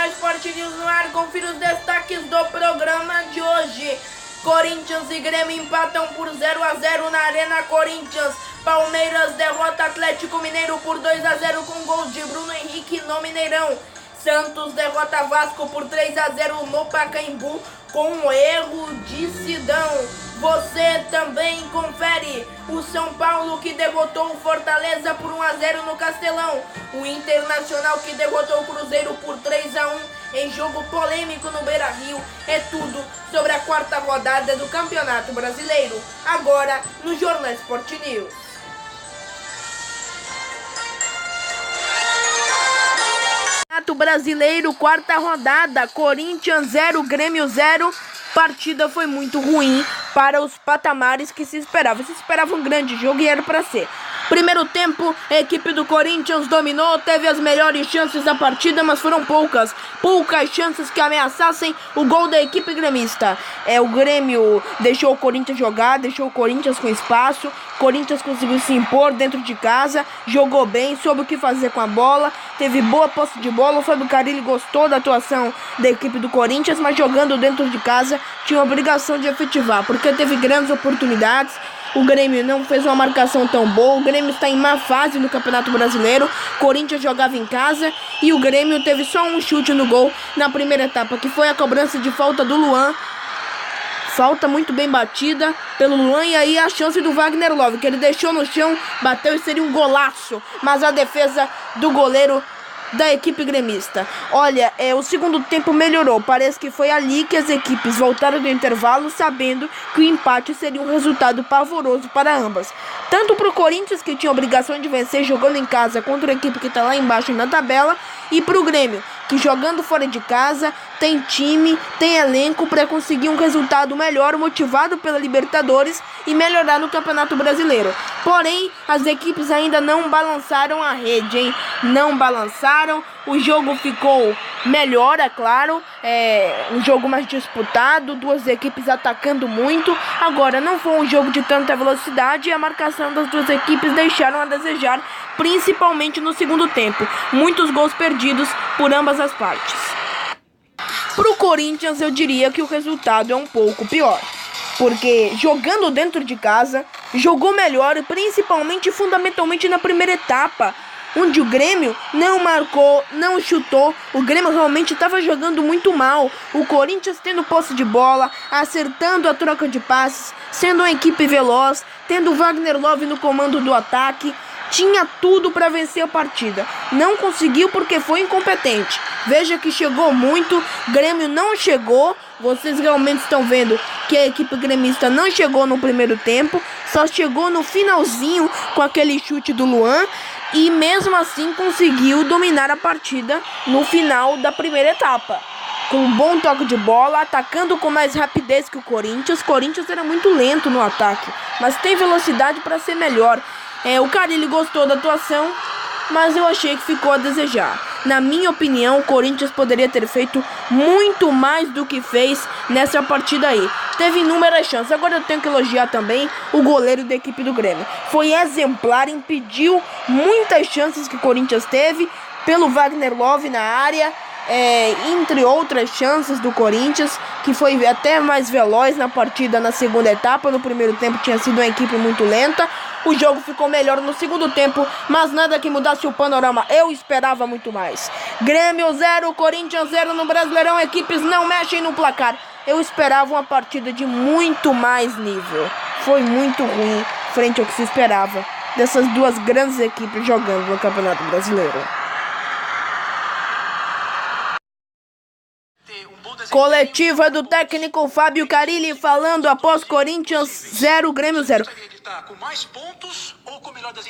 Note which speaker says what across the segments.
Speaker 1: Jornal Sport News no ar, confira os destaques do programa de hoje. Corinthians e Grêmio empatam por 0-0 na Arena Corinthians. Palmeiras derrota Atlético Mineiro por 2-0 com gols de Bruno Henrique no Mineirão. Santos derrota Vasco por 3-0 no Pacaembu com um erro de Sidão. Você também confere o São Paulo que derrotou o Fortaleza por 1-0 no Castelão. O Internacional que derrotou o Cruzeiro por 3-1 em jogo polêmico no Beira-Rio. É tudo sobre a quarta rodada do Campeonato Brasileiro, agora no Jornal Sport News. Campeonato Brasileiro, quarta rodada, Corinthians 0, Grêmio 0. Partida foi muito ruim para os patamares que se esperava. Se esperava um grande jogo e era para ser. Primeiro tempo, a equipe do Corinthians dominou, teve as melhores chances da partida, mas foram poucas chances que ameaçassem o gol da equipe gremista. O Grêmio deixou o Corinthians jogar, deixou o Corinthians com espaço. Corinthians conseguiu se impor dentro de casa, jogou bem, soube o que fazer com a bola, teve boa posse de bola. O Fábio Carille gostou da atuação da equipe do Corinthians, mas jogando dentro de casa tinha a obrigação de efetivar, porque teve grandes oportunidades. O Grêmio não fez uma marcação tão boa. O Grêmio está em má fase no Campeonato Brasileiro. Corinthians jogava em casa e o Grêmio teve só um chute no gol na primeira etapa, que foi a cobrança de falta do Luan. Falta muito bem batida pelo Luan, e aí a chance do Wagner Love, que ele deixou no chão, bateu e seria um golaço. Mas a defesa do goleiro da equipe gremista. Olha, o segundo tempo melhorou. Parece que foi ali que as equipes voltaram do intervalo sabendo que o empate seria um resultado pavoroso para ambas. Tanto para o Corinthians, que tinha a obrigação de vencer jogando em casa contra a equipe que está lá embaixo na tabela, e para o Grêmio, que jogando fora de casa tem time, tem elenco para conseguir um resultado melhor, motivado pela Libertadores e melhorar no Campeonato Brasileiro. Porém, as equipes ainda não balançaram a rede, hein? Não balançaram. O jogo ficou melhor, é claro, um jogo mais disputado, duas equipes atacando muito. Agora, não foi um jogo de tanta velocidade e a marcação das duas equipes deixaram a desejar, principalmente no segundo tempo. Muitos gols perdidos por ambas as partes. Pro Corinthians, eu diria que o resultado é um pouco pior, porque jogando dentro de casa, jogou melhor, principalmente, fundamentalmente na primeira etapa, onde o Grêmio não marcou, não chutou. O Grêmio realmente estava jogando muito mal. O Corinthians tendo posse de bola, acertando a troca de passes, sendo uma equipe veloz, tendo o Wagner Love no comando do ataque. Tinha tudo para vencer a partida. Não conseguiu porque foi incompetente. Veja que chegou muito, Grêmio não chegou. Vocês realmente estão vendo que a equipe gremista não chegou no primeiro tempo, só chegou no finalzinho com aquele chute do Luan. E mesmo assim conseguiu dominar a partida no final da primeira etapa, com um bom toque de bola, atacando com mais rapidez que o Corinthians. O Corinthians era muito lento no ataque, mas tem velocidade para ser melhor. O Carille gostou da atuação, mas eu achei que ficou a desejar. Na minha opinião, o Corinthians poderia ter feito muito mais do que fez nessa partida aí. Teve inúmeras chances. Agora eu tenho que elogiar também o goleiro da equipe do Grêmio. Foi exemplar, impediu muitas chances que o Corinthians teve pelo Wagner Love na área, entre outras chances do Corinthians, que foi até mais veloz na partida na segunda etapa. No primeiro tempo tinha sido uma equipe muito lenta. O jogo ficou melhor no segundo tempo, mas nada que mudasse o panorama. Eu esperava muito mais. Grêmio 0, Corinthians 0 no Brasileirão. Equipes não mexem no placar. Eu esperava uma partida de muito mais nível. Foi muito ruim frente ao que se esperava dessas duas grandes equipes jogando no Campeonato Brasileiro. Coletiva do técnico Fábio Carille falando após Corinthians 0, Grêmio 0.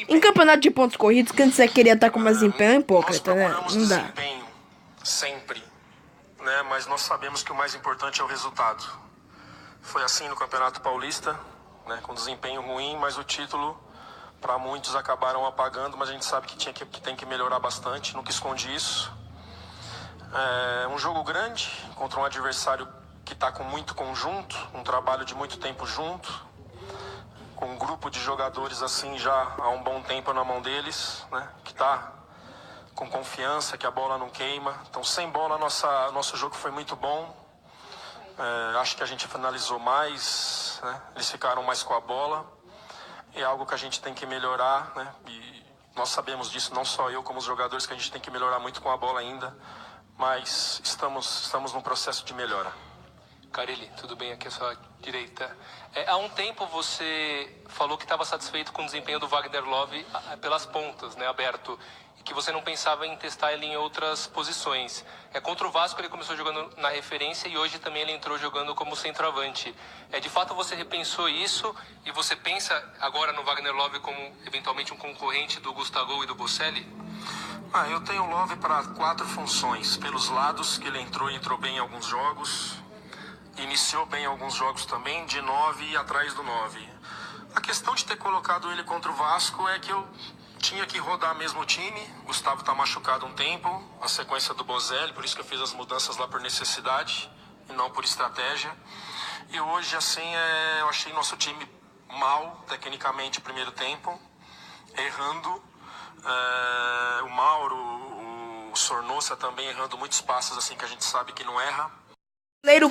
Speaker 1: Em campeonato de pontos corridos, quem você queria estar com mais desempenho é hipócrita, né? Não dá.
Speaker 2: Sempre, né? Mas nós sabemos que o mais importante é o resultado. Foi assim no Campeonato Paulista, né? Com desempenho ruim, mas o título para muitos acabaram apagando, mas a gente sabe que tem que melhorar bastante, nunca escondi isso. Um jogo grande contra um adversário que está com muito conjunto, um trabalho de muito tempo junto, com um grupo de jogadores assim já há um bom tempo na mão deles, né, que está com confiança, que a bola não queima. Então, sem bola, nosso jogo foi muito bom. Acho que a gente finalizou mais, né? Eles ficaram mais com a bola. É algo que a gente tem que melhorar, né? E nós sabemos disso, não só eu, como os jogadores, que a gente tem que melhorar muito com a bola ainda. Mas estamos num processo de melhora.
Speaker 3: Carille, tudo bem? Aqui à sua direita. Há um tempo você falou que estava satisfeito com o desempenho do Wagner Love pelas pontas, né, aberto, e que você não pensava em testar ele em outras posições. Contra o Vasco ele começou jogando na referência e hoje também ele entrou jogando como centroavante. De fato você repensou isso e você pensa agora no Wagner Love como eventualmente um concorrente do Gustavo e do Bocelli?
Speaker 2: Eu tenho o Love para 4 funções. Pelos lados, que ele entrou bem em alguns jogos. Iniciou bem alguns jogos também, de 9 e atrás do 9. A questão de ter colocado ele contra o Vasco é que eu tinha que rodar mesmo o time. O Gustavo está machucado um tempo, a sequência do Bozelli, por isso que eu fiz as mudanças lá por necessidade e não por estratégia. E hoje, assim, eu achei nosso time mal, tecnicamente, no primeiro tempo, errando. O Mauro, o Sornosa também errando muitos passos, assim, que a gente sabe que não erra.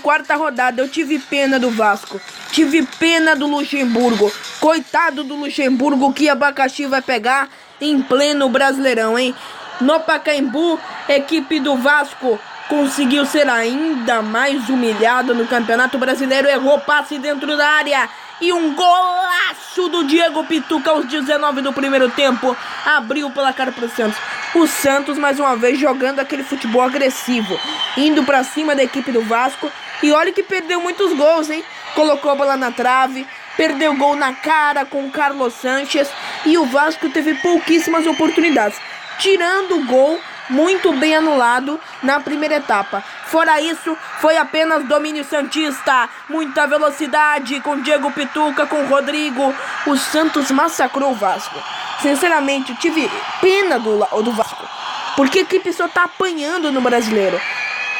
Speaker 1: Quarta rodada, eu tive pena do Vasco, tive pena do Luxemburgo, coitado do Luxemburgo, que abacaxi vai pegar em pleno Brasileirão, hein? No Pacaembu, equipe do Vasco conseguiu ser ainda mais humilhada no Campeonato Brasileiro, errou passe dentro da área e um golaço do Diego Pituca aos 19 do primeiro tempo, abriu o placar para o Santos. O Santos, mais uma vez, jogando aquele futebol agressivo, indo pra cima da equipe do Vasco. E olha que perdeu muitos gols, hein? Colocou a bola na trave, perdeu gol na cara com o Carlos Sanches. E o Vasco teve pouquíssimas oportunidades, tirando o gol muito bem anulado na primeira etapa. Fora isso, foi apenas domínio santista, muita velocidade com Diego Pituca, com Rodrigo. O Santos massacrou o Vasco. Sinceramente, eu tive pena do Vasco, porque a equipe só tá apanhando no Brasileiro.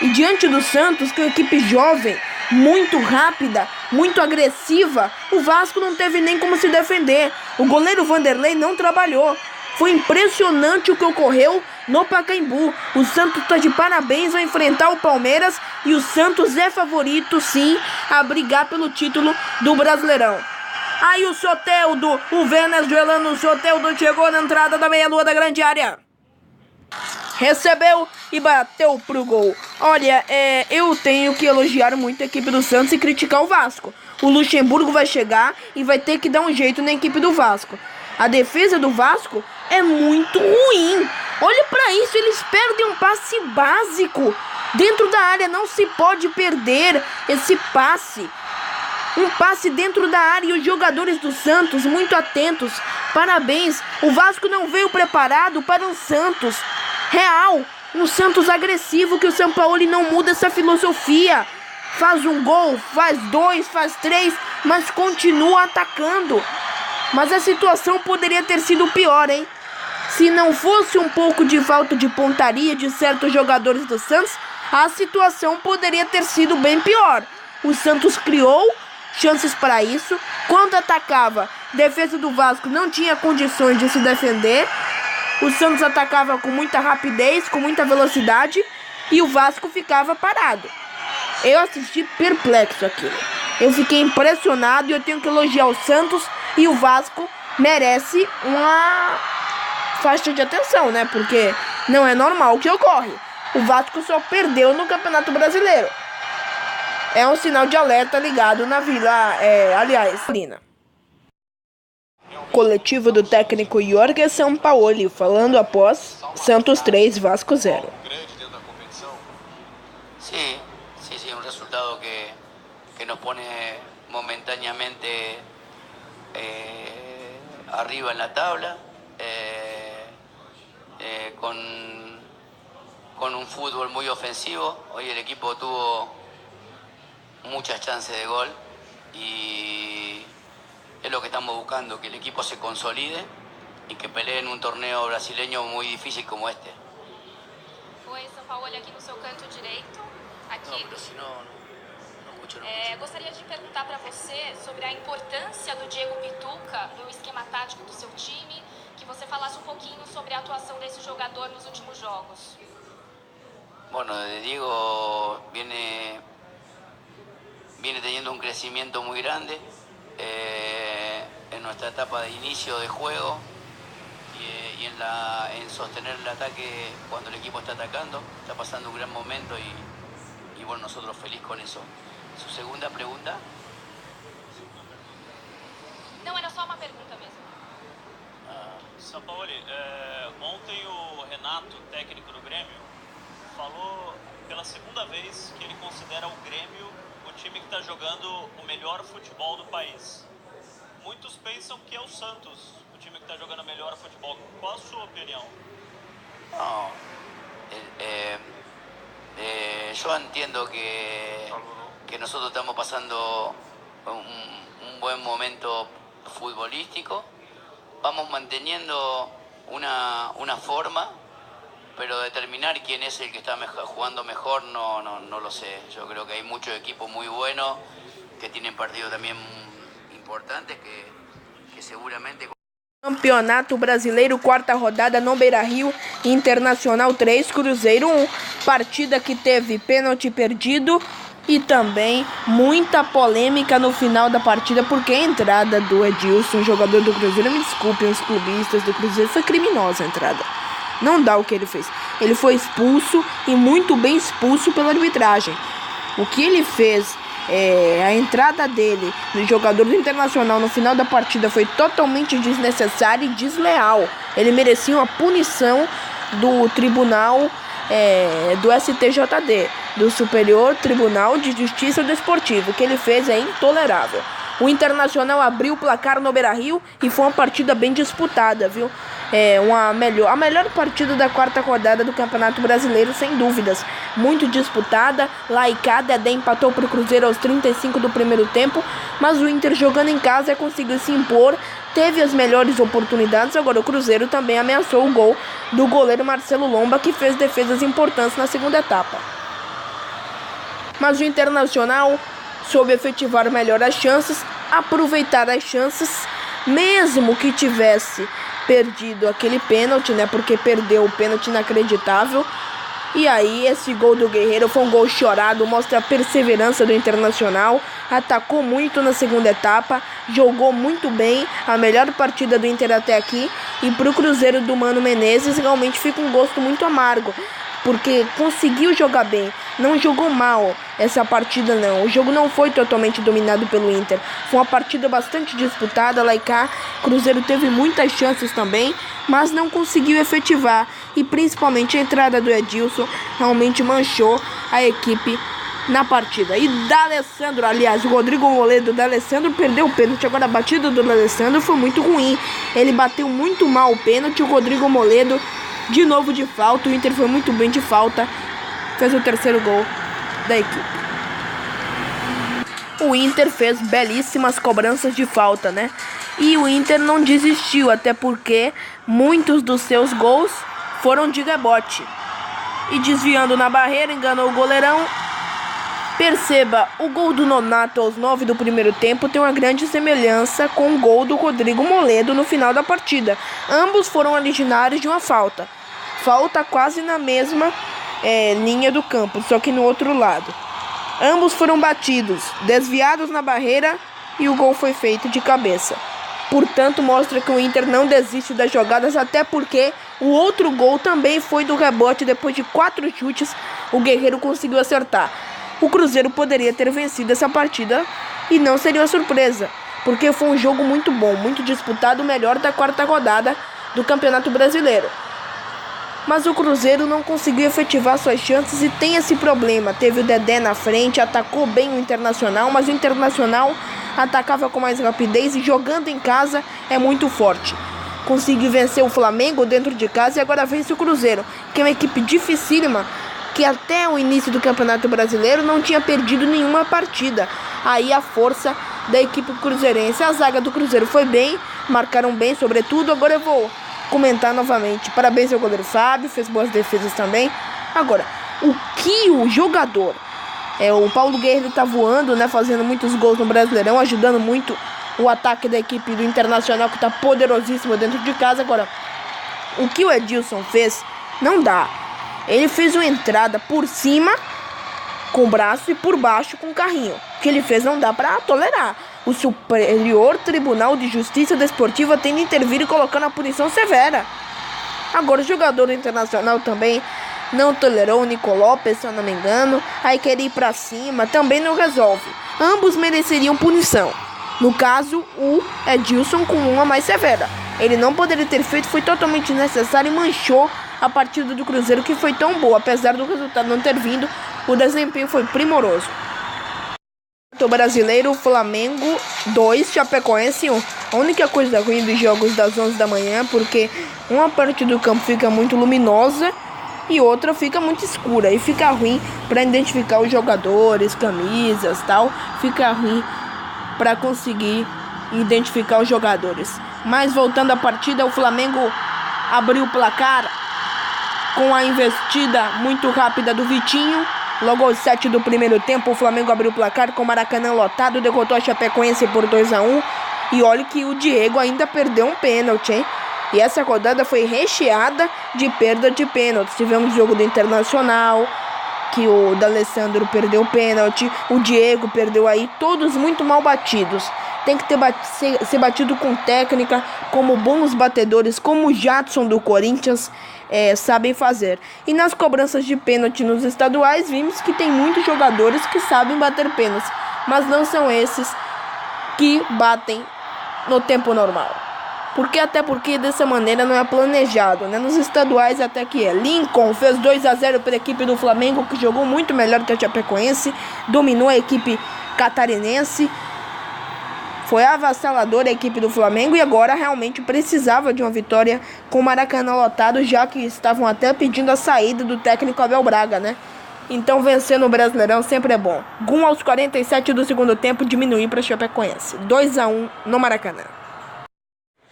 Speaker 1: E diante do Santos, que é uma equipe jovem, muito rápida, muito agressiva, o Vasco não teve nem como se defender. O goleiro Vanderlei não trabalhou. Foi impressionante o que ocorreu no Pacaembu. O Santos está de parabéns, vai enfrentar o Palmeiras e o Santos é favorito, sim, a brigar pelo título do Brasileirão. Aí o Soteldo, o venezuelano Soteldo chegou na entrada da meia-lua da grande área. Recebeu e bateu pro gol. Olha, eu tenho que elogiar muito a equipe do Santos e criticar o Vasco. O Luxemburgo vai chegar e vai ter que dar um jeito na equipe do Vasco. A defesa do Vasco é muito ruim. Olha pra isso, eles perdem um passe básico. Dentro da área não se pode perder esse passe. Um passe dentro da área e os jogadores do Santos muito atentos. Parabéns, o Vasco não veio preparado para um Santos real. Um Santos agressivo, que o São Paulo não muda essa filosofia. Faz um gol, faz 2, faz 3, mas continua atacando. Mas a situação poderia ter sido pior, hein? Se não fosse um pouco de falta de pontaria de certos jogadores do Santos, a situação poderia ter sido bem pior. O Santos criou chances para isso. Quando atacava, a defesa do Vasco não tinha condições de se defender. O Santos atacava com muita rapidez, com muita velocidade, e o Vasco ficava parado. Eu assisti perplexo aquilo. Eu fiquei impressionado e eu tenho que elogiar o Santos, e o Vasco merece uma faixa de atenção, né? Porque não é normal o que ocorre. O Vasco só perdeu no Campeonato Brasileiro. É um sinal de alerta ligado na Vila, Lina. Coletivo do técnico Jorge Sampaoli, falando após Santos 3, Vasco 0.
Speaker 4: Sí, un resultado que nos pone momentáneamente arriba en la tabla, con un fútbol muy ofensivo. Hoy el equipo tuvo muchas chances de gol y es lo que estamos buscando, que el equipo se consolide y que pelee en un torneo brasileño muy difícil como este.
Speaker 5: Oi, Sampaoli, aqui no seu canto direito. Aqui.
Speaker 4: Não, pero se não escucho,
Speaker 5: Gostaria de perguntar para você sobre a importância do Diego Pituca no esquema tático do seu time, que você falasse um pouquinho sobre a atuação desse jogador nos últimos jogos.
Speaker 4: Bueno, Diego viene teniendo un crecimiento muy grande en nuestra etapa de inicio de juego y en sostener el ataque cuando el equipo está atacando. Está pasando un gran momento y bueno, nosotros feliz con eso. Su segunda pregunta.
Speaker 5: Não, era só uma pergunta mesmo.
Speaker 6: Sampaoli, ontem o Renato, técnico do Grêmio, falou pela segunda vez que ele considera o Grêmio o time que está jogando o melhor futebol do país. Muitos pensam que é o Santos o time que está jogando o melhor futebol. Qual a sua opinião?
Speaker 4: No, yo entiendo que nosotros estamos pasando un buen momento futbolístico. Vamos manteniendo una forma, pero determinar quién es el que está jugando mejor no lo sé. Yo creo que hay muchos equipos muy buenos que tienen partidos también importantes que seguramente...
Speaker 1: Campeonato Brasileiro, quarta rodada no Beira-Rio, Internacional 3, Cruzeiro 1. Partida que teve pênalti perdido e também muita polêmica no final da partida, porque a entrada do Edilson, jogador do Cruzeiro, me desculpem os clubistas do Cruzeiro, foi criminosa a entrada. Não dá o que ele fez. Ele foi expulso e muito bem expulso pela arbitragem. O que ele fez, a entrada dele, do jogador do Internacional no final da partida, foi totalmente desnecessária e desleal. Ele merecia uma punição do tribunal do STJD, do Superior Tribunal de Justiça Desportiva. O que ele fez é intolerável. O Internacional abriu o placar no Beira-Rio e foi uma partida bem disputada, viu? A melhor partida da quarta rodada do Campeonato Brasileiro, sem dúvidas. Muito disputada. Lá e cá, Dedé empatou para o Cruzeiro aos 35 do primeiro tempo, mas o Inter, jogando em casa, conseguiu se impor, teve as melhores oportunidades. Agora o Cruzeiro também ameaçou o gol do goleiro Marcelo Lomba, que fez defesas importantes na segunda etapa. Mas o Internacional soube efetivar melhor as chances, aproveitar as chances, mesmo que tivesse perdido aquele pênalti, né? Porque perdeu o pênalti inacreditável. E aí esse gol do Guerreiro foi um gol chorado, mostra a perseverança do Internacional. Atacou muito na segunda etapa, jogou muito bem, a melhor partida do Inter até aqui. E pro Cruzeiro do Mano Menezes realmente fica um gosto muito amargo, porque conseguiu jogar bem, não jogou mal essa partida não. O jogo não foi totalmente dominado pelo Inter, foi uma partida bastante disputada. Lá e cá, Cruzeiro teve muitas chances também, mas não conseguiu efetivar. E principalmente a entrada do Edilson realmente manchou a equipe na partida. E D'Alessandro, aliás, o Rodrigo Moledo, D'Alessandro perdeu o pênalti. Agora a batida do D'Alessandro foi muito ruim, ele bateu muito mal o pênalti. O Rodrigo Moledo de novo de falta, o Inter foi muito bem de falta, fez o terceiro gol da equipe. O Inter fez belíssimas cobranças de falta, né? E o Inter não desistiu, até porque muitos dos seus gols foram de rebote. E desviando na barreira, enganou o goleirão. Perceba, o gol do Nonato aos 9 do primeiro tempo tem uma grande semelhança com o gol do Rodrigo Moledo no final da partida. Ambos foram originários de uma falta. Falta quase na mesma linha do campo, só que no outro lado. Ambos foram batidos, desviados na barreira e o gol foi feito de cabeça. Portanto, mostra que o Inter não desiste das jogadas, até porque o outro gol também foi do rebote. Depois de 4 chutes, o Guerreiro conseguiu acertar. O Cruzeiro poderia ter vencido essa partida e não seria uma surpresa, porque foi um jogo muito bom, muito disputado, o melhor da quarta rodada do Campeonato Brasileiro. Mas o Cruzeiro não conseguiu efetivar suas chances e tem esse problema. Teve o Dedé na frente, atacou bem o Internacional, mas o Internacional atacava com mais rapidez e jogando em casa é muito forte. Conseguiu vencer o Flamengo dentro de casa e agora vence o Cruzeiro, que é uma equipe dificílima, que até o início do Campeonato Brasileiro não tinha perdido nenhuma partida. Aí a força da equipe cruzeirense. A zaga do Cruzeiro foi bem, marcaram bem sobretudo. Agora eu vou comentar novamente. Parabéns ao goleiro Fábio, fez boas defesas também. Agora, o que o jogador, o Paulo Guerreiro tá voando, né, fazendo muitos gols no Brasileirão, ajudando muito o ataque da equipe do Internacional, que está poderosíssimo dentro de casa. Agora, o que o Edilson fez, não dá. Ele fez uma entrada por cima com o braço e por baixo com o carrinho. O que ele fez não dá para tolerar. O Superior Tribunal de Justiça Desportiva tem de intervir e colocando a punição severa. Agora, o jogador Internacional também não tolerou o Nico Lopes, se eu não me engano. Aí querer ir pra cima, também não resolve. Ambos mereceriam punição. No caso, o Edilson com uma mais severa. Ele não poderia ter feito, foi totalmente necessário e manchou a partida do Cruzeiro, que foi tão boa. Apesar do resultado não ter vindo, o desempenho foi primoroso. O brasileiro, Flamengo 2, Chapecoense 1. A única coisa ruim dos jogos das 11 da manhã, porque uma parte do campo fica muito luminosa e outra fica muito escura. E fica ruim para identificar os jogadores, camisas, tal. Fica ruim para conseguir identificar os jogadores. Mas voltando à partida, o Flamengo abriu o placar com a investida muito rápida do Vitinho. Logo aos 7 do primeiro tempo, o Flamengo abriu o placar com o Maracanã lotado, derrotou a Chapecoense por 2-1. E olha que o Diego ainda perdeu um pênalti, hein? E essa rodada foi recheada de perda de pênaltis. Tivemos o jogo do Internacional, que o D'Alessandro perdeu o pênalti, o Diego perdeu aí, todos muito mal batidos. Tem que ser batido com técnica, como bons batedores, como o Jadson do Corinthians sabem fazer. E nas cobranças de pênalti nos estaduais, vimos que tem muitos jogadores que sabem bater pênaltis, mas não são esses que batem no tempo normal. Até porque dessa maneira não é planejado, né? Nos estaduais até que é. Lincoln fez 2-0 para a equipe do Flamengo, que jogou muito melhor que a Chapecoense, dominou a equipe catarinense. Foi avassaladora a equipe do Flamengo e agora realmente precisava de uma vitória com o Maracanã lotado, já que estavam até pedindo a saída do técnico Abel Braga, né? Então vencer no Brasileirão sempre é bom. Gum aos 47 do segundo tempo diminuir para a Chapecoense. 2-1 no Maracanã.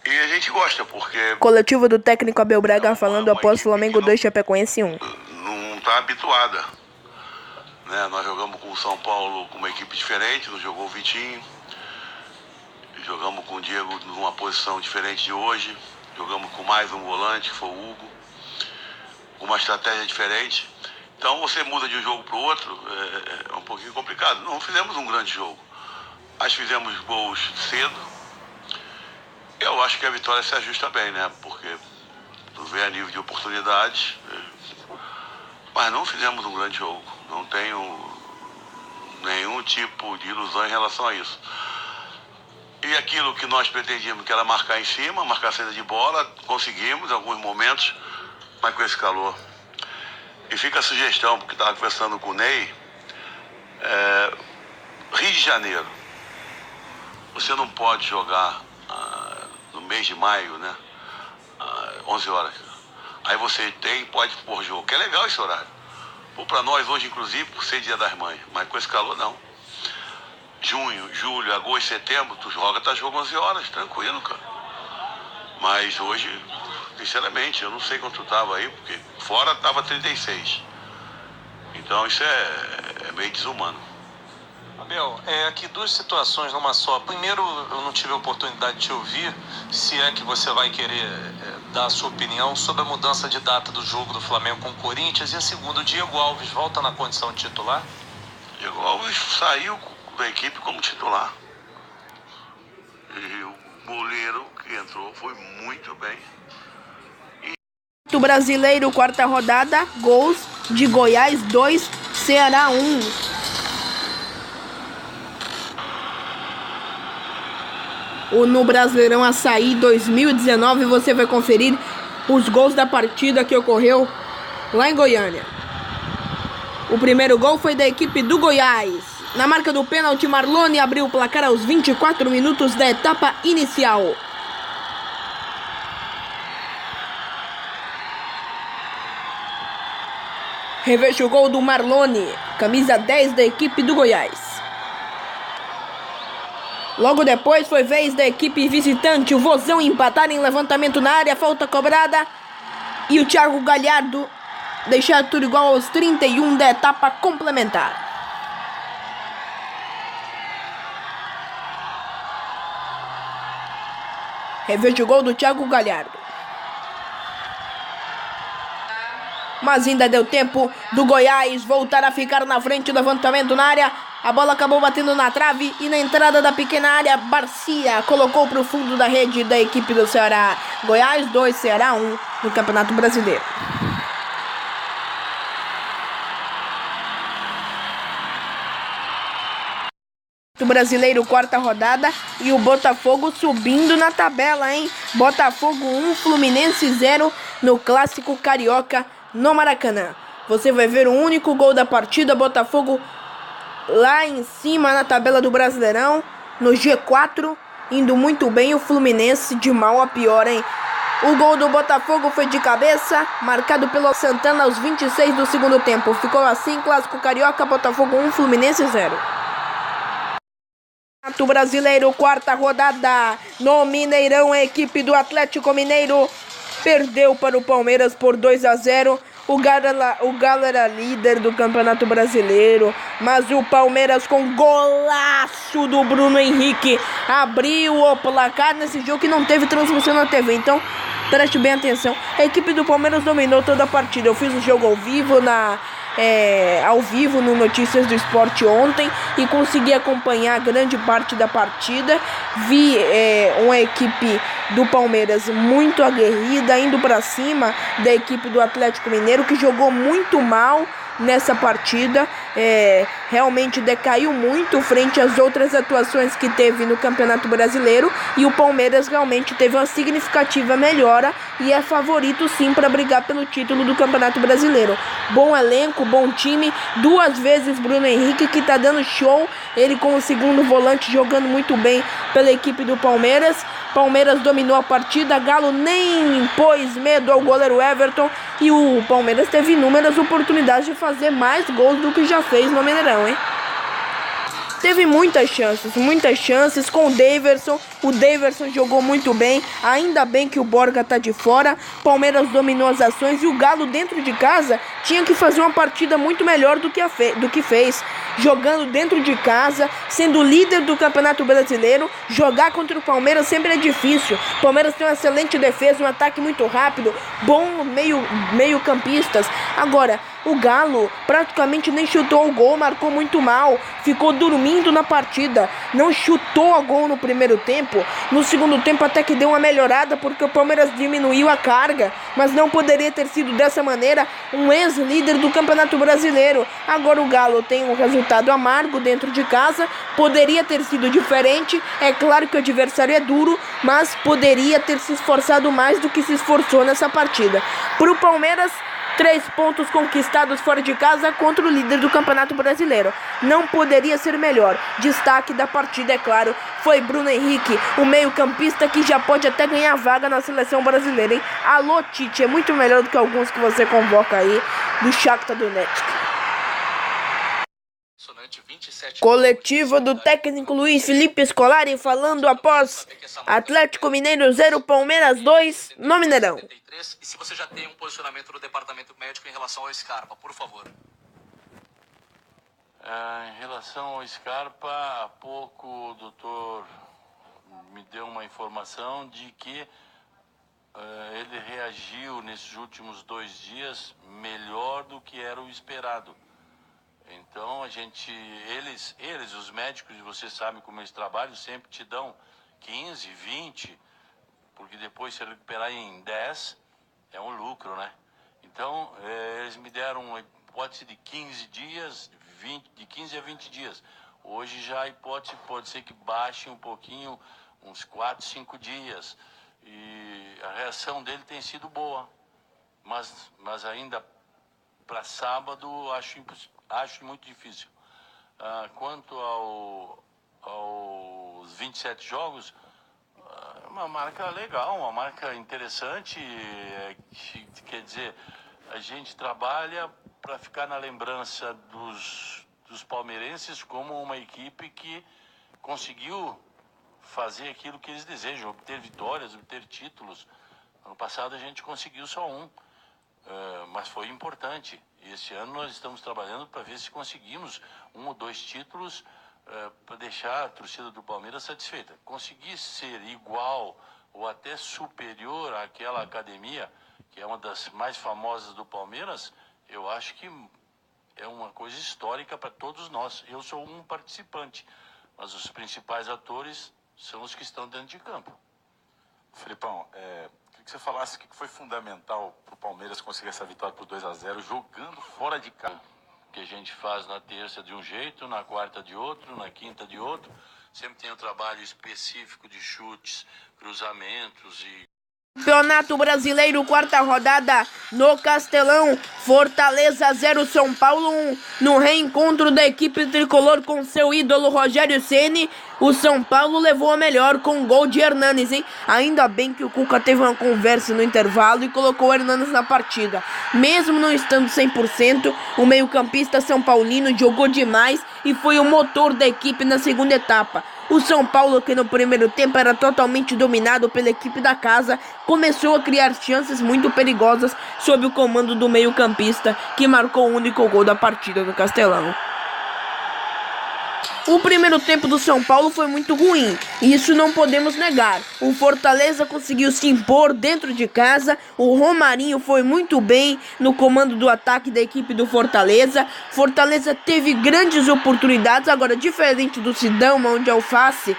Speaker 7: E a gente gosta porque...
Speaker 1: Coletivo do técnico Abel Braga falando após Flamengo 2, Chapecoense 1.
Speaker 7: Não está habituada, né? Nós jogamos com o São Paulo com uma equipe diferente, não jogou o Vitinho. Jogamos com o Diego numa posição diferente de hoje. Jogamos com mais um volante, que foi o Hugo. Uma estratégia diferente. Então você muda de um jogo para o outro, é um pouquinho complicado. Não fizemos um grande jogo. Mas fizemos gols cedo. Eu acho que a vitória se ajusta bem, né? Porque tu vê a nível de oportunidades. Mas não fizemos um grande jogo. Não tenho nenhum tipo de ilusão em relação a isso. E aquilo que nós pretendíamos, que era marcar em cima, marcar a saída de bola, conseguimos em alguns momentos, mas com esse calor. E fica a sugestão, porque estava conversando com o Ney, Rio de Janeiro. Você não pode jogar no mês de maio, né? 11 horas. Aí você pode pôr jogo, que é legal esse horário. Ou para nós hoje, inclusive, por ser Dia das Mães, mas com esse calor não. Junho, julho, agosto, setembro, tu tá jogo 11 horas, tranquilo, cara. Mas hoje, sinceramente, eu não sei quanto tava aí, porque fora tava 36. Então isso é meio desumano.
Speaker 8: Abel, aqui duas situações numa só. Primeiro, eu não tive a oportunidade de te ouvir, se é que você vai querer dar a sua opinião sobre a mudança de data do jogo do Flamengo com o Corinthians. E a segunda, o Diego Alves volta na condição de titular?
Speaker 7: Diego Alves saiu da equipe como titular. E o goleiro que entrou foi muito bem.
Speaker 1: Do Brasileiro, quarta rodada, gols de Goiás 2, Ceará 1. No Brasileirão Açaí 2019, você vai conferir os gols da partida que ocorreu lá em Goiânia. O primeiro gol foi da equipe do Goiás. Na marca do pênalti, Marlone abriu o placar aos 24 minutos da etapa inicial. Reveja o gol do Marlone, camisa 10 da equipe do Goiás. Logo depois foi vez da equipe visitante, o Vozão empatar em levantamento na área, falta cobrada. E o Thiago Galhardo deixar tudo igual aos 31 da etapa complementar. Reveja o gol do Thiago Galhardo. Mas ainda deu tempo do Goiás voltar a ficar na frente, levantamento na área. A bola acabou batendo na trave e na entrada da pequena área, Barcia colocou para o fundo da rede da equipe do Ceará. Goiás 2, Ceará 1 no Campeonato Brasileiro. Brasileiro, quarta rodada, e o Botafogo subindo na tabela, hein? Botafogo 1, Fluminense 0 no Clássico Carioca no Maracanã. Você vai ver o único gol da partida, Botafogo lá em cima na tabela do Brasileirão, no G4, indo muito bem, o Fluminense de mal a pior, hein? O gol do Botafogo foi de cabeça, marcado pelo Santana aos 26 do segundo tempo. Ficou assim, Clássico Carioca, Botafogo 1, Fluminense 0. Campeonato Brasileiro, quarta rodada, no Mineirão, a equipe do Atlético Mineiro perdeu para o Palmeiras por 2-0. O Galo era líder do Campeonato Brasileiro, mas o Palmeiras, com golaço do Bruno Henrique, abriu o placar nesse jogo que não teve transmissão na TV. Então, preste bem atenção. A equipe do Palmeiras dominou toda a partida. Eu fiz o jogo ao vivo no Notícias do Esporte ontem e consegui acompanhar grande parte da partida. Vi uma equipe do Palmeiras muito aguerrida, indo para cima da equipe do Atlético Mineiro, que jogou muito mal nessa partida. Realmente decaiu muito frente às outras atuações que teve no Campeonato Brasileiro, e o Palmeiras realmente teve uma significativa melhora e é favorito sim para brigar pelo título do Campeonato Brasileiro. Bom elenco, bom time, 2 vezes Bruno Henrique, que tá dando show, ele como segundo volante jogando muito bem pela equipe do Palmeiras. Palmeiras dominou a partida, Galo nem pôs medo ao goleiro Everton, e o Palmeiras teve inúmeras oportunidades de fazer mais gols do que já fez no Mineirão, hein? Teve muitas chances com o Daverson. O Daverson jogou muito bem, ainda bem que o Borja tá de fora. Palmeiras dominou as ações e o Galo dentro de casa tinha que fazer uma partida muito melhor do que fez. Jogando dentro de casa, sendo líder do Campeonato Brasileiro, jogar contra o Palmeiras sempre é difícil. O Palmeiras tem uma excelente defesa, um ataque muito rápido, bom meio-campistas. Agora, o Galo praticamente nem chutou o gol, marcou muito mal, ficou dormindo na partida, não chutou a gol no primeiro tempo. No segundo tempo até que deu uma melhorada, porque o Palmeiras diminuiu a carga, mas não poderia ter sido dessa maneira, um ex-líder do Campeonato Brasileiro. Agora o Galo tem um resultado amargo dentro de casa, poderia ter sido diferente. É claro que o adversário é duro, mas poderia ter se esforçado mais do que se esforçou nessa partida. Para o Palmeiras, 3 pontos conquistados fora de casa contra o líder do Campeonato Brasileiro. Não poderia ser melhor. Destaque da partida, é claro, foi Bruno Henrique, o meio-campista que já pode até ganhar vaga na seleção brasileira, hein? Alô, Tite, é muito melhor do que alguns que você convoca aí do Shakhtar Donetsk. Coletiva do técnico Luiz Felipe Scolari falando após Atlético Mineiro 0, Palmeiras 2 no Mineirão.
Speaker 9: E se você já tem um posicionamento do departamento médico em relação ao Scarpa, por favor.
Speaker 10: Em relação ao Scarpa, há pouco o doutor me deu uma informação de que ele reagiu nesses últimos 2 dias melhor do que era o esperado. Então eles, os médicos, você sabe como eles trabalham, sempre te dão 15, 20, porque depois se recuperar em 10 é um lucro, né? Então eles me deram uma hipótese de 15 dias, de 15 a 20 dias. Hoje já a hipótese pode ser que baixe um pouquinho, uns 4, 5 dias. E a reação dele tem sido boa, mas ainda para sábado acho muito difícil. Quanto aos 27 jogos, uma marca legal, uma marca interessante. Quer dizer, a gente trabalha para ficar na lembrança dos palmeirenses como uma equipe que conseguiu fazer aquilo que eles desejam, obter vitórias, obter títulos. Ano passado a gente conseguiu só um, mas foi importante. E esse ano nós estamos trabalhando para ver se conseguimos 1 ou 2 títulos para deixar a torcida do Palmeiras satisfeita. Conseguir ser igual ou até superior àquela academia, que é uma das mais famosas do Palmeiras, eu acho que é uma coisa histórica para todos nós. Eu sou um participante, mas os principais atores são os que estão dentro de campo.
Speaker 11: Felipão, queria que você falasse o que foi fundamental para o Palmeiras conseguir essa vitória por 2-0, jogando fora de casa.
Speaker 10: Que a gente faz na terça de um jeito, na quarta de outro, na quinta de outro. Sempre tem um trabalho específico de chutes, cruzamentos e...
Speaker 1: Campeonato Brasileiro, quarta rodada no Castelão. Fortaleza 0, São Paulo 1. No reencontro da equipe tricolor com seu ídolo Rogério Ceni, o São Paulo levou a melhor com um gol de Hernanes, hein? Ainda bem que o Cuca teve uma conversa no intervalo e colocou o Hernanes na partida. Mesmo não estando 100%, o meio-campista são paulino jogou demais e foi o motor da equipe na segunda etapa. O São Paulo, que no primeiro tempo era totalmente dominado pela equipe da casa, começou a criar chances muito perigosas sob o comando do meio-campista, que marcou o único gol da partida do Castelão. O primeiro tempo do São Paulo foi muito ruim, e isso não podemos negar. O Fortaleza conseguiu se impor dentro de casa, o Romarinho foi muito bem no comando do ataque da equipe do Fortaleza. Fortaleza teve grandes oportunidades, agora diferente do Sidão, onde Alface,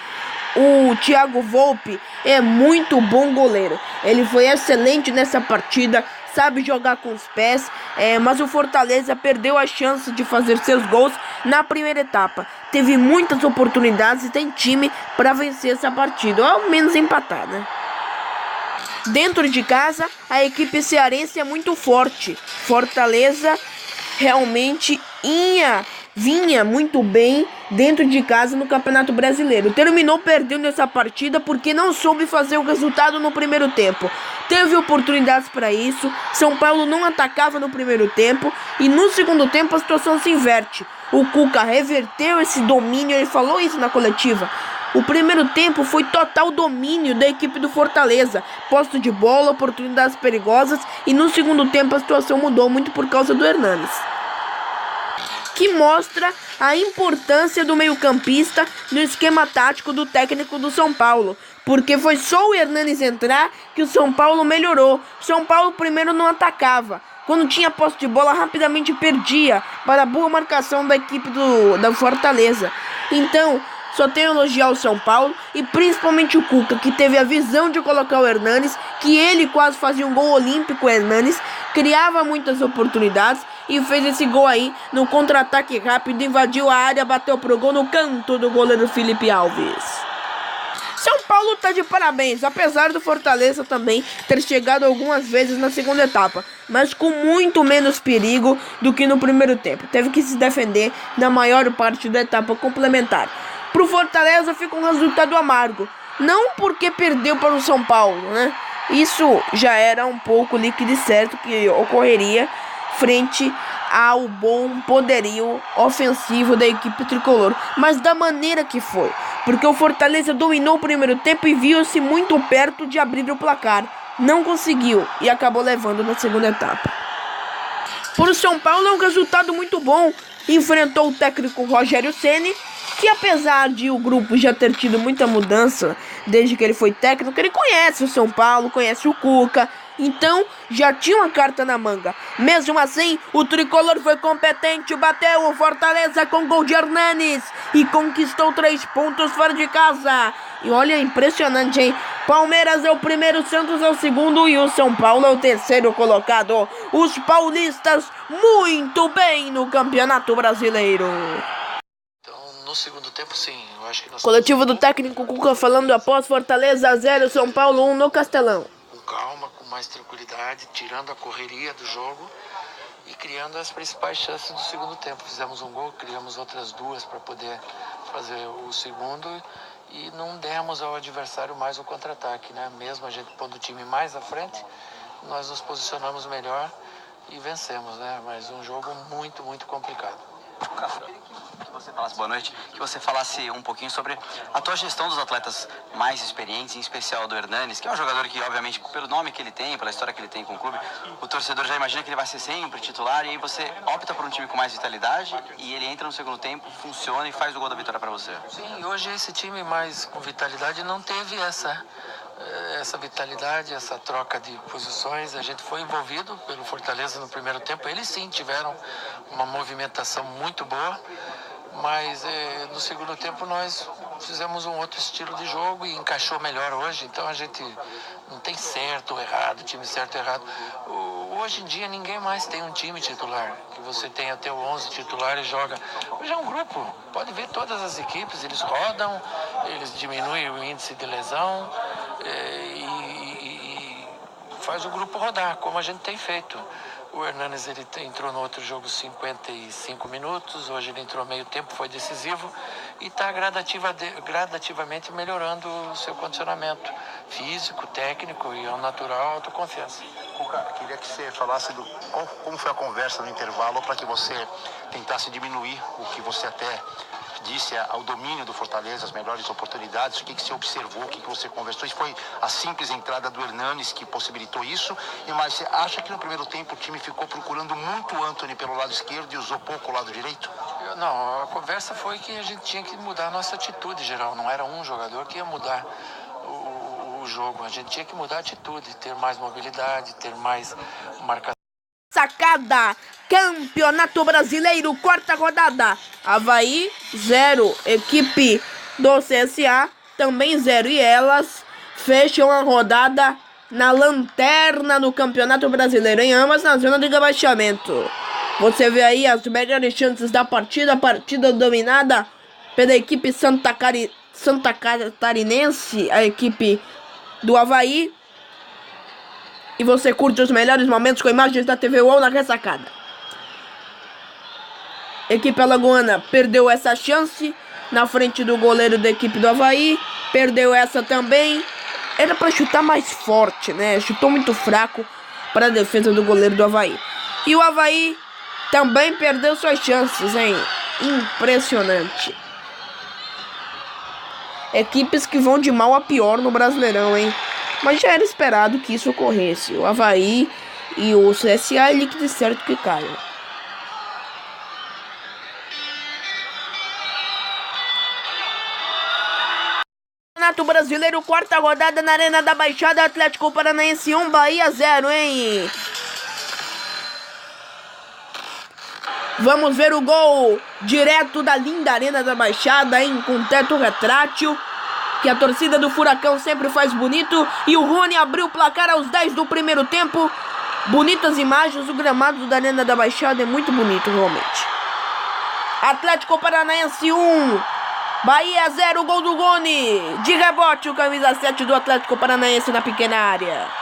Speaker 1: o Thiago Volpi é muito bom goleiro. Ele foi excelente nessa partida, sabe jogar com os pés, mas o Fortaleza perdeu a chance de fazer seus gols na primeira etapa. Teve muitas oportunidades e tem time para vencer essa partida, ou ao menos empatar, né? Dentro de casa, a equipe cearense é muito forte. Fortaleza realmente vinha muito bem dentro de casa no Campeonato Brasileiro. Terminou perdendo essa partida porque não soube fazer o resultado no primeiro tempo. Teve oportunidades para isso. São Paulo não atacava no primeiro tempo e no segundo tempo a situação se inverte. O Cuca reverteu esse domínio, ele falou isso na coletiva. O primeiro tempo foi total domínio da equipe do Fortaleza, posse de bola, oportunidades perigosas, e no segundo tempo a situação mudou muito por causa do Hernanes, que mostra a importância do meio-campista no esquema tático do técnico do São Paulo, porque foi só o Hernanes entrar que o São Paulo melhorou. O São Paulo primeiro não atacava, quando tinha posse de bola rapidamente perdia para a boa marcação da equipe da Fortaleza. Então, só tenho a elogiar o São Paulo e principalmente o Cuca, que teve a visão de colocar o Hernanes, que ele quase fazia um gol olímpico. O Hernanes criava muitas oportunidades e fez esse gol aí no contra-ataque rápido, invadiu a área, bateu pro gol no canto do goleiro Felipe Alves. São Paulo tá de parabéns, apesar do Fortaleza também ter chegado algumas vezes na segunda etapa, mas com muito menos perigo do que no primeiro tempo. Teve que se defender na maior parte da etapa complementar. Pro Fortaleza fica um resultado amargo, não porque perdeu para o São Paulo, né? Isso já era um pouco líquido e certo que ocorreria frente ao bom poderio ofensivo da equipe tricolor, mas da maneira que foi, porque o Fortaleza dominou o primeiro tempo e viu-se muito perto de abrir o placar, não conseguiu e acabou levando na segunda etapa. Por o São Paulo é um resultado muito bom, enfrentou o técnico Rogério Ceni, que apesar de o grupo já ter tido muita mudança desde que ele foi técnico, ele conhece o São Paulo, conhece o Cuca, então já tinha uma carta na manga. Mesmo assim, o tricolor foi competente, bateu o Fortaleza com gol de Hernanes e conquistou 3 pontos fora de casa. E olha, impressionante, hein? Palmeiras é o primeiro, Santos é o segundo e o São Paulo é o terceiro colocado. Os paulistas muito bem no Campeonato Brasileiro.
Speaker 9: No segundo tempo, sim. Eu acho que nós
Speaker 1: coletivo do técnico Cuca falando após Fortaleza 0, São Paulo 1 no Castelão.
Speaker 9: Com calma, com mais tranquilidade, tirando a correria do jogo e criando as principais chances do segundo tempo. Fizemos um gol, criamos outras 2 para poder fazer o segundo e não demos ao adversário mais o contra-ataque, né? Mesmo a gente pondo o time mais à frente, nós nos posicionamos melhor e vencemos, né? Mas um jogo muito, muito complicado.
Speaker 12: Eu queria que você falasse, boa noite, que você falasse um pouquinho sobre a tua gestão dos atletas mais experientes, em especial do Hernanes, que é um jogador que, obviamente, pelo nome que ele tem, pela história que ele tem com o clube, o torcedor já imagina que ele vai ser sempre titular, e aí você opta por um time com mais vitalidade, e ele entra no segundo tempo, funciona e faz o gol da vitória para você.
Speaker 9: Sim, hoje esse time mais com vitalidade não teve essa vitalidade, essa troca de posições. A gente foi envolvido pelo Fortaleza no primeiro tempo. Eles sim tiveram uma movimentação muito boa, mas no segundo tempo nós fizemos um outro estilo de jogo e encaixou melhor hoje. Então a gente não tem certo ou errado, time certo ou errado. Hoje em dia ninguém mais tem um time titular, que você tem até o 11 titular e joga. Hoje é um grupo, pode ver todas as equipes, eles rodam, eles diminuem o índice de lesão e faz o grupo rodar, como a gente tem feito. O Hernanes ele entrou no outro jogo 55 minutos, hoje ele entrou meio tempo, foi decisivo e está gradativamente melhorando o seu condicionamento físico, técnico e ao natural, autoconfiança.
Speaker 13: Cuca, queria que você falasse como foi a conversa no intervalo para que você tentasse diminuir o que você até disse ao domínio do Fortaleza, as melhores oportunidades, o que você observou, o que você conversou. Isso foi a simples entrada do Hernanes que possibilitou isso, mas você acha que no primeiro tempo o time ficou procurando muito o Antony pelo lado esquerdo e usou pouco o lado direito?
Speaker 9: Não, a conversa foi que a gente tinha que mudar a nossa atitude geral, não era um jogador que ia mudar o jogo, a gente tinha que mudar a atitude, ter mais mobilidade, ter mais marcação.
Speaker 1: Sacada, Campeonato Brasileiro, quarta rodada. Avaí 0, equipe do CSA também 0. E elas fecham a rodada na lanterna do Campeonato Brasileiro, em ambas na zona de rebaixamento. Você vê aí as melhores chances da partida, a partida dominada pela equipe Santa Catarinense, a equipe do Avaí. E você curte os melhores momentos com imagens da TV UOL na ressacada. Equipe alagoana perdeu essa chance na frente do goleiro da equipe do Avaí. Perdeu essa também. Era para chutar mais forte, né? Chutou muito fraco para a defesa do goleiro do Avaí. E o Avaí também perdeu suas chances, hein? Impressionante. Equipes que vão de mal a pior no Brasileirão, hein? Mas já era esperado que isso ocorresse. O Avaí e o CSA é líquido certo que caiam. Campeonato Brasileiro, quarta rodada na Arena da Baixada, Atlético Paranaense 1, Bahia 0, hein? Vamos ver o gol direto da linda Arena da Baixada, hein? Com teto retrátil, que a torcida do Furacão sempre faz bonito. E o Rony abriu o placar aos 10 do primeiro tempo. Bonitas imagens, o gramado da Arena da Baixada é muito bonito, realmente. Atlético Paranaense 1, Bahia 0, gol do Rony. De rebote, o camisa 7 do Atlético Paranaense na pequena área.